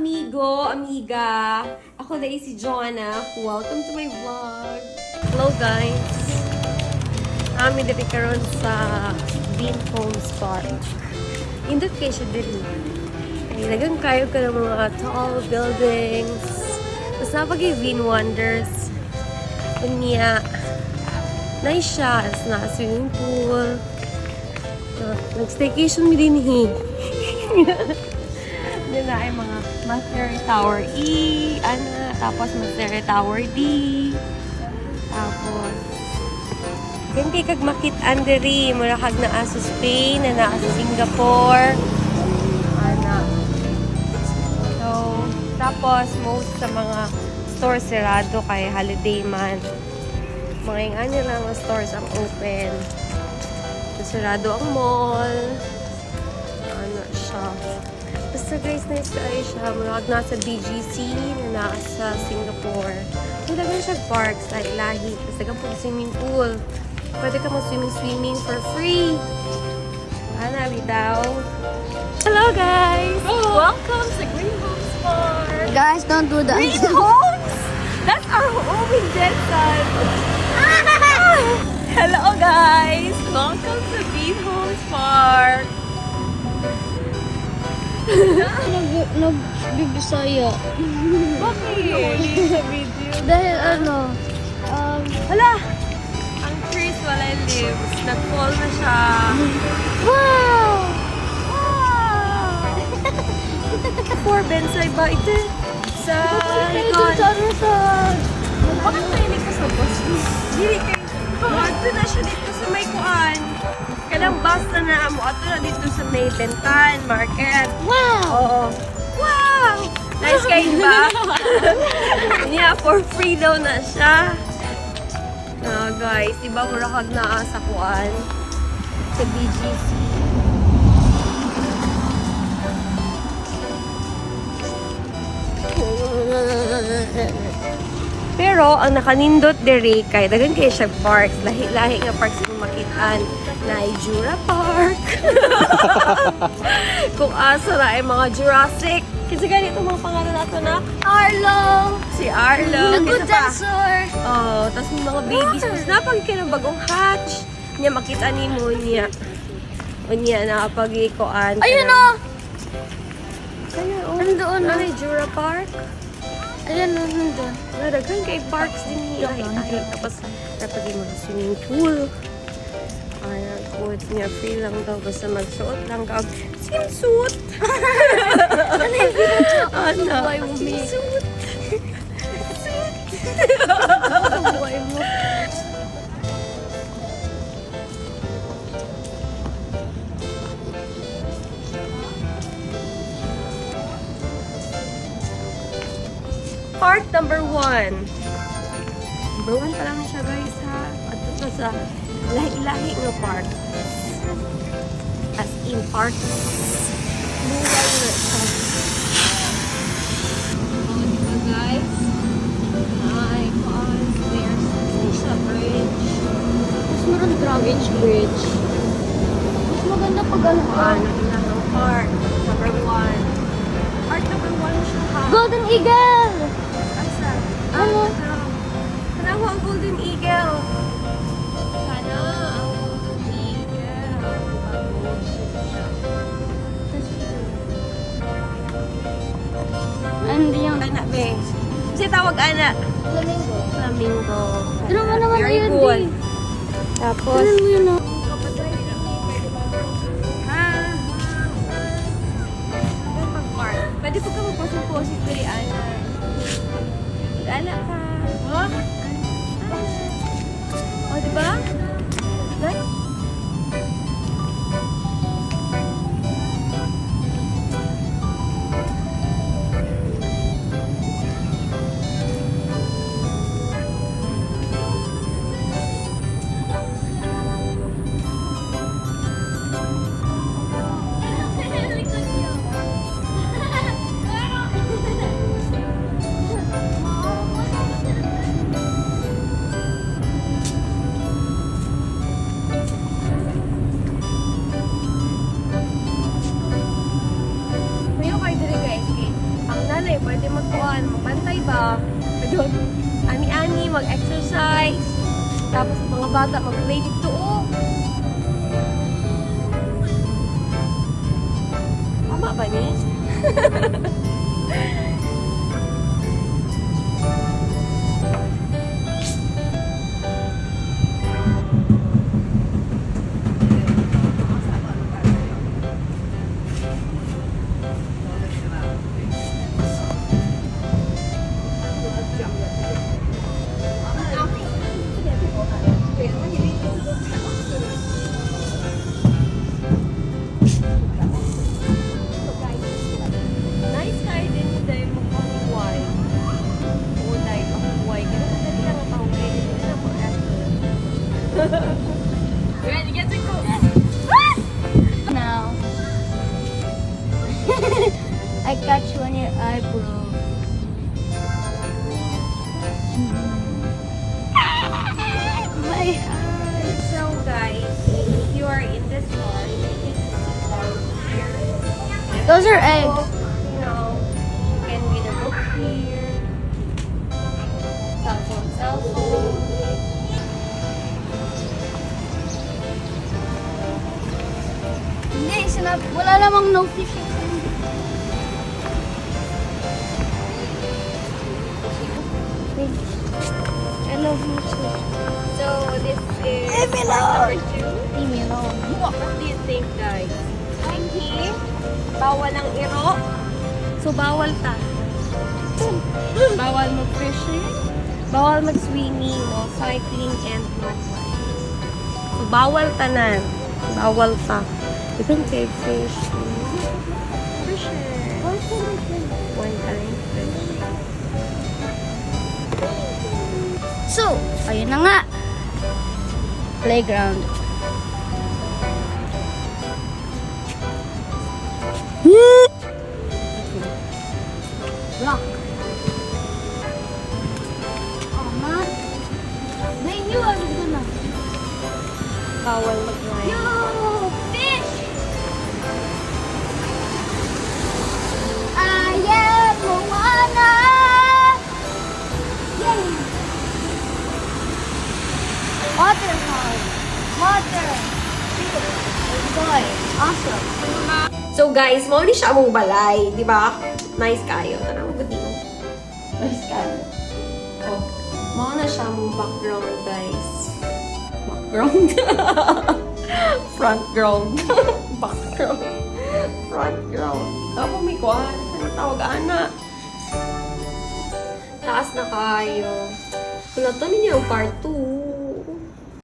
amigo, amiga. Ako na si Joanna. Welcome to my vlog. Hello guys. Kami dito karon sa Bean Homes Park. Indot kayo siya dito. Ay, nagang kayo ka ng mga tall buildings. Tapos napag Bean Wonders. Unya. Nice siya. As na swimming pool. Nag-staycation mi din Doon na ay mga Master Tower E, tapos Master Tower D, tapos yan kay kag makit-an diri, mura kag naa sa Spain, na naa sa Singapore, so, tapos most sa mga store sirado kay holiday man, mga yung lang ang stores ang open, sirado ang mall, siya. Basta guys, nice kayo siya. Mula nasa BGC na nasa Singapore. Talagang siya parks, like lahi. Tapos nagang po swimming pool. Pwede ka mag-swimming for free. Ana, bitaw. Hello guys! Hello. Welcome sa Green Homes Park. Guys, don't do that. Green Homes? That's our home in Jetson. Hello guys! Welcome to Green Homes Park. Nag-Bisaya. Bakit? Sa video. Dahil Hala! Ang trees wala leaves. Nag-fall na siya. wow! Wow! Four bensay ba ito? Sa likod. Bakit mahilig ka sa bus? Dili kayo. Ato na siya dito sa may kuan. Kanang bus na naamo. Ato na dito sa may Bentan Market. Wow! Oo. Wow! Nice kayo ba? Yeah, for free daw na siya. Guys, diba mura kag naa sa kuan? Sa BGC. Pero, ang nakanindot diri kay dagan kay siya parks. Lahi-lahi nga parks yung makitaan. Jura Park. Kung asa na ay mga Jurassic. Kasi ganito mga pangalan nato na Arlo! si Arlo. The good Kinsa pa? dancer! Oh, tapos may mga babies. Tapos napag ka ng bagong hatch. Niya makita ni mo niya. O niya nakapag-ikoan. Ayun o! Ayun o. Nandoon o. Ano yung Jura Park? Ayun o, nandun. Nadagan kay parks din niya. Ay, tapos napag yung mga swimming pool. Ay, good niya. Free lang daw. Basta magsuot lang ka. Swimsuit! Ano yung pinag-suot Ano? sa buhay mo, Mi? Swimsuit! Sa buhay mo. Park number 1. Number 1 pa lang siya guys ha. At ito sa lahi-lahi nga park. As in park. Luway na siya. Oh, diba guys? Ay, cause there's Nisha Bridge. Mas meron Greenwich Bridge. Mas maganda pag ano. Ano ilang park. Number 1. Park number 1 siya ha. Golden Eagle! Asa? Ano? Tanawa ang Golden Eagle. Sana ang Golden Eagle. Hindi yung Anak, be. Kasi tawag anak. flamingo. Flamingo. Ano mo naman Very yun, good. Di? Tapos, Ano mo yun, oh? Pwede po ka magpasok-posik kay Ana. Anak ka. Oh? O, diba? Nice. pwede magkuhan, magbantay ba? Pwede ani-ani, mag-exercise. Tapos mga bata mag-play dito, oh. Tama ba ni? Nice garden mo dahil mo pahuway. Oo, dahil pahuway. Ganun ka dali lang ang pahuway. Hindi na mo Ready, get to go! Now. I got you on your eyebrow. My eyes. So guys, if you are in this car, you can sit down here. Those are eggs. You know, you can read a book here. Cell phone. Hindi, wala namang notification. I love you too. So this is Leave me part alone. number 2. Leave me alone. What do you think, guys? Pinky, bawal ang iro. So, bawal ta. Bawal mag-fishing. Bawal mag-swimming, no? Cycling, and mag-bike. So, bawal tanan. Bawal ta. You can take fish. Fishing. One time fish. So, ayun na nga. Playground. Rock. Oh, man. They knew I was gonna. Bawal mag-ride. Yo, fish! I am Moana! Yay! Water hog. Water. Boy. Awesome. So guys, mo ni siya mong balay, di ba? Nice kayo. Tanaw ko din. Nice kayo. Oh, mo na siya mong background, guys. Background. Front ground. Background. Front ground. Tapos may kuhan. Ano tawag, ana? Taas na kayo. Wala to ninyo yung part 2.